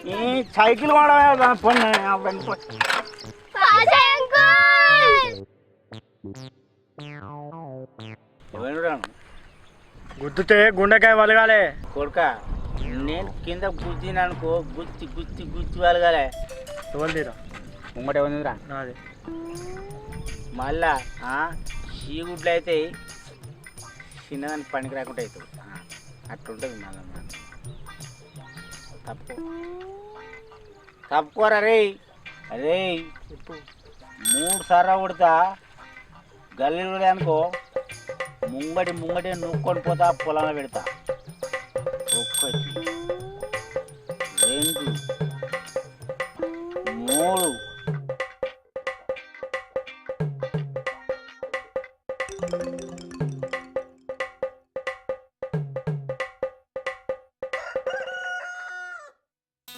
ఈ సైకిల్ వాడమే పొన్ను గుద్దుతే గుండెకాయ వలగాలే కొడుక నేను కింద గుద్దిననుకో గుత్తి గుత్తి గుత్తి వలగాలే ఎవరిదిరా ముంగట ఉందిరా నాది మళ్ళా చీగుడ్లు అయితే చిన్నదానికి పనికి రాకుండా అవుతుంది అట్లుంటుంది మళ్ళీ తప్పుకోరా రే అరే చెప్పు 3 సార్లు కొడతా గల్లీలు అనుకో ముంగటి నూక్కొని పోతా పొలంలో పెడతా 1 2 3